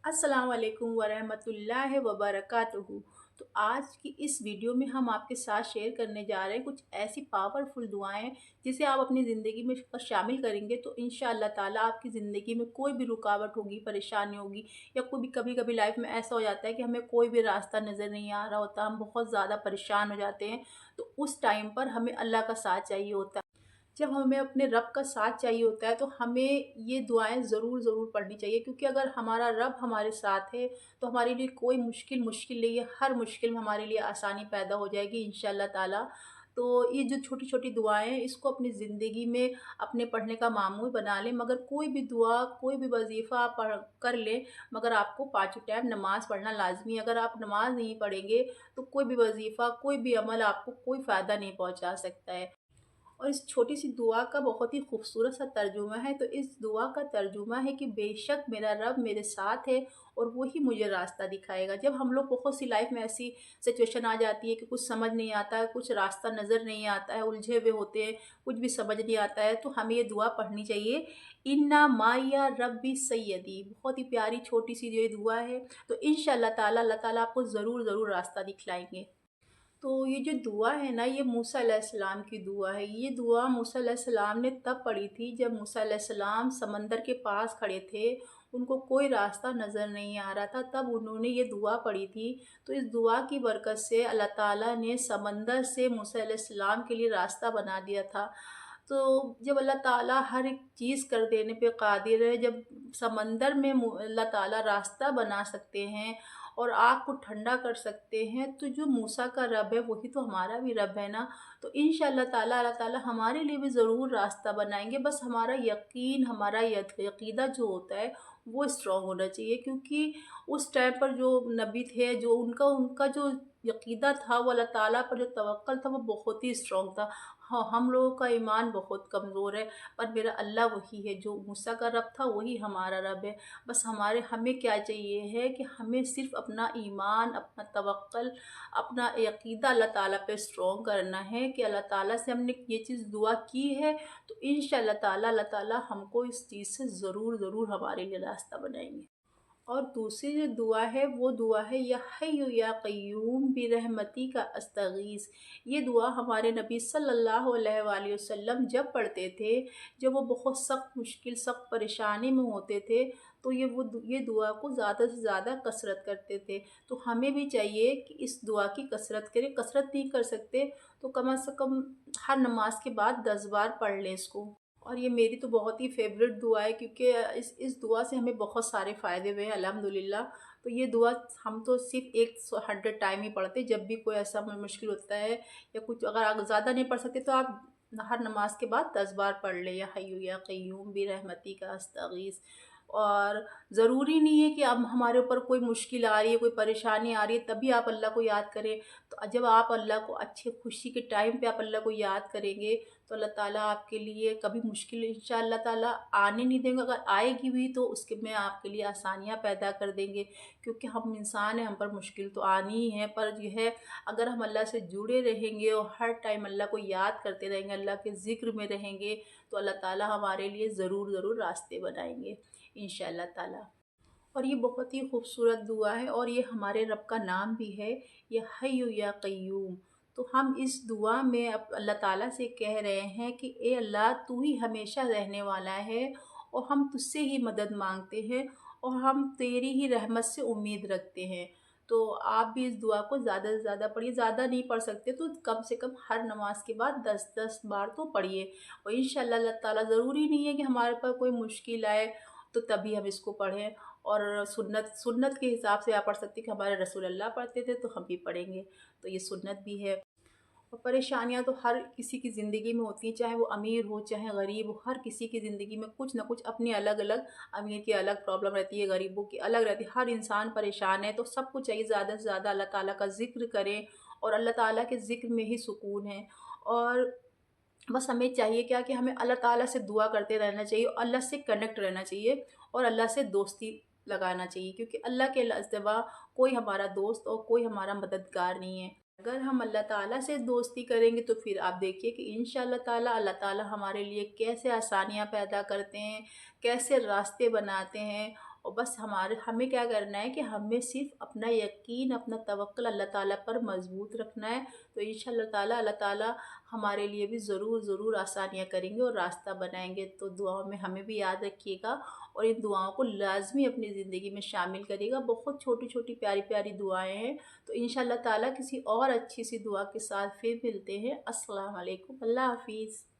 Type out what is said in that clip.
अस्सलाम वालेकुम वरहमतुल्लाहि वबरकातुहू। तो आज की इस वीडियो में हम आपके साथ शेयर करने जा रहे हैं कुछ ऐसी पावरफुल दुआएं जिसे आप अपनी ज़िंदगी में शामिल करेंगे तो इंशाअल्लाह ताला आपकी ज़िंदगी में कोई भी रुकावट होगी, परेशानी होगी या कोई भी कभी कभी लाइफ में ऐसा हो जाता है कि हमें कोई भी रास्ता नज़र नहीं आ रहा होता, हम बहुत ज़्यादा परेशान हो जाते हैं। तो उस टाइम पर हमें अल्लाह का साथ चाहिए होता है। जब हमें अपने रब का साथ चाहिए होता है तो हमें ये दुआएं ज़रूर ज़रूर पढ़नी चाहिए, क्योंकि अगर हमारा रब हमारे साथ है तो हमारे लिए कोई मुश्किल नहीं है, हर मुश्किल में हमारे लिए आसानी पैदा हो जाएगी इंशाअल्लाह ताला। तो ये जो छोटी छोटी दुआएं हैं इसको अपनी ज़िंदगी में अपने पढ़ने का मामूल बना लें। मगर कोई भी दुआ, कोई भी वजीफ़ा आप पढ़ कर लें, मगर आपको पाँचों टाइम नमाज़ पढ़ना लाजमी है। अगर आप नमाज नहीं पढ़ेंगे तो कोई भी वजीफ़ा, कोई भी अमल आपको कोई फ़ायदा नहीं पहुंचा सकता है। और इस छोटी सी दुआ का बहुत ही खूबसूरत सा तर्जुमा है। तो इस दुआ का तर्जुमा है कि बेशक मेरा रब मेरे साथ है और वही मुझे रास्ता दिखाएगा। जब हम लोग बहुत सी लाइफ में ऐसी सिचुएशन आ जाती है कि कुछ समझ नहीं आता है, कुछ रास्ता नज़र नहीं आता है, उलझे हुए होते हैं, कुछ भी समझ नहीं आता है, तो हमें ये दुआ पढ़नी चाहिए। इन्ना माया रब्बी सैयदी, बहुत ही प्यारी छोटी सी ये दुआ है। तो इंशाअल्लाह ताला अल्लाह ताला आपको ज़रूर ज़रूर रास्ता दिखलाएंगे। तो ये जो दुआ है ना, ये मूसा अलैहिस्सलाम की दुआ है। ये दुआ मूसा अलैहिस्सलाम ने तब पढ़ी थी जब मूसा अलैहिस्सलाम समंदर के पास खड़े थे, उनको कोई रास्ता नज़र नहीं आ रहा था, तब उन्होंने ये दुआ पढ़ी थी। तो इस दुआ की बरकत से अल्लाह ताला ने समंदर से मूसा अलैहिस्सलाम के लिए रास्ता बना दिया था। तो जब अल्लाह ताला हर एक चीज़ कर देने पे क़ादिर है, जब समंदर में अल्लाह ताला रास्ता बना सकते हैं और आग को ठंडा कर सकते हैं, तो जो मूसा का रब है वही तो हमारा भी रब है ना। तो इंशाअल्लाह ताला अल्लाह ताला हमारे लिए भी ज़रूर रास्ता बनाएंगे। बस हमारा यकीन, हमारा यकीदा जो होता है वो स्ट्रॉन्ग होना चाहिए, क्योंकि उस टाइम पर जो नबी थे, जो उनका उनका जो यकीदा था, वो अल्लाह ताला पर जो तवक्ल था वो बहुत ही स्ट्रॉन्ग था। हाँ, हम लोगों का ईमान बहुत कमज़ोर है, पर मेरा अल्लाह वही है, जो मूसा का रब था वही हमारा रब है। बस हमें क्या चाहिए है कि हमें सिर्फ़ अपना ईमान, अपना तवक्ल, अपना अक़ीदा अल्लाह ताला पे स्ट्रॉन्ग करना है कि अल्लाह ताला से हमने ये चीज़ दुआ की है तो इंशाअल्लाह ताला अल्लाह ताला हमको इस चीज़ से ज़रूर ज़रूर हमारे लिए रास्ता बनाएंगे। और दूसरी जो दुआ है वो दुआ है या हय्यु या क़य्यूम बिरहमती का अस्तगीस। ये दुआ हमारे नबी सल्लल्लाहु अलैहि वसल्लम जब पढ़ते थे, जब वो बहुत सख्त मुश्किल, सख्त परेशानी में होते थे, तो ये दुआ को ज़्यादा से ज़्यादा कसरत करते थे। तो हमें भी चाहिए कि इस दुआ की कसरत करें। कसरत नहीं कर सकते तो कम से कम हर नमाज के बाद 10 बार पढ़ लें इसको। और ये मेरी तो बहुत ही फ़ेवरेट दुआ है, क्योंकि इस दुआ से हमें बहुत सारे फ़ायदे हुए हैं अल्हम्दुलिल्लाह। तो ये दुआ हम तो सिर्फ़ 100 टाइम ही पढ़ते हैं, जब भी कोई ऐसा मुश्किल होता है या कुछ, अगर आप ज़्यादा नहीं पढ़ सकते तो आप हर नमाज के बाद 10 बार पढ़ लें या हय्यु या क़य्यूम बिरहमती का अस्तगीस। और ज़रूरी नहीं है कि अब हमारे ऊपर कोई मुश्किल आ रही है, कोई परेशानी आ रही है तभी आप अल्लाह को याद करें। तो जब आप अल्लाह को अच्छे खुशी के टाइम पे आप अल्लाह को याद करेंगे तो अल्लाह ताला आपके लिए कभी मुश्किल इंशाअल्लाह ताला आने नहीं देंगे। अगर आएगी भी तो उसके में आपके लिए आसानियाँ पैदा कर देंगे, क्योंकि हम इंसान हैं, हम पर मुश्किल तो आनी ही है। पर जो है, अगर हम अल्लाह से जुड़े रहेंगे और हर टाइम अल्लाह को याद करते रहेंगे, अल्लाह के ज़िक्र में रहेंगे, तो अल्लाह ताला हमारे लिए ज़रूर ज़रूर रास्ते बनाएंगे इंशाअल्लाह ताला। और ये बहुत ही खूबसूरत दुआ है और ये हमारे रब का नाम भी है, ये हय्यु या क़य्यूम। तो हम इस दुआ में अब अल्लाह ताला से कह रहे हैं कि ए अल्लाह, तू ही हमेशा रहने वाला है और हम तुझसे ही मदद मांगते हैं और हम तेरी ही रहमत से उम्मीद रखते हैं। तो आप भी इस दुआ को ज़्यादा से ज़्यादा पढ़िए। ज़्यादा नहीं पढ़ सकते तो कम से कम हर नमाज के बाद 10-10 बार तो पढ़िए। और इंशाअल्लाह अल्लाह ताला, ज़रूरी नहीं है कि हमारे पास कोई मुश्किल आए तो तभी हम इसको पढ़ें। और सुन्नत सुन्नत के हिसाब से आप पढ़ सकते हैं कि हमारे रसूल अल्लाह पढ़ते थे तो हम भी पढ़ेंगे, तो ये सुन्नत भी है। और परेशानियाँ तो हर किसी की ज़िंदगी में होती हैं, चाहे वो अमीर हो चाहे गरीब हो, हर किसी की ज़िंदगी में कुछ ना कुछ अपनी अलग अलग, अमीर की अलग प्रॉब्लम रहती है, गरीबों की अलग रहती है, हर इंसान परेशान है। तो सबको चाहिए ज़्यादा से ज़्यादा अल्लाह ताला का ज़िक्र करें और अल्लाह ताला के ज़िक्र में ही सुकून है। और बस हमें चाहिए क्या कि हमें अल्लाह ताला से दुआ करते रहना चाहिए, अल्लाह से कनेक्ट रहना चाहिए और अल्लाह से दोस्ती लगाना चाहिए, क्योंकि अल्लाह के सिवा कोई हमारा दोस्त और कोई हमारा मददगार नहीं है। अगर हम अल्लाह ताला से दोस्ती करेंगे तो फिर आप देखिए कि इंशाअल्लाह ताला अल्लाह ताला हमारे लिए कैसे आसानियाँ पैदा करते हैं, कैसे रास्ते बनाते हैं। اور بس ہمیں کیا کرنا ہے کہ ہمیں صرف اپنا یقین، اپنا توکل اللہ تعالیٰ پر مضبوط رکھنا ہے، تو انشاءاللہ تعالیٰ اللہ تعالیٰ ہمارے لیے بھی ضرور ضرور آسانیاں کریں گے اور راستہ بنائیں گے۔ تو دعاؤں میں ہمیں بھی یاد رکھیے گا اور ان دعاؤں کو لازمی اپنی زندگی میں شامل کریے گا۔ بہت چھوٹی چھوٹی پیاری پیاری دعائیں ہیں، تو انشاءاللہ تعالیٰ کسی اور اچھی سی دعا کے ساتھ پھر ملتے ہیں۔ السلام علیکم، اللہ حافظ۔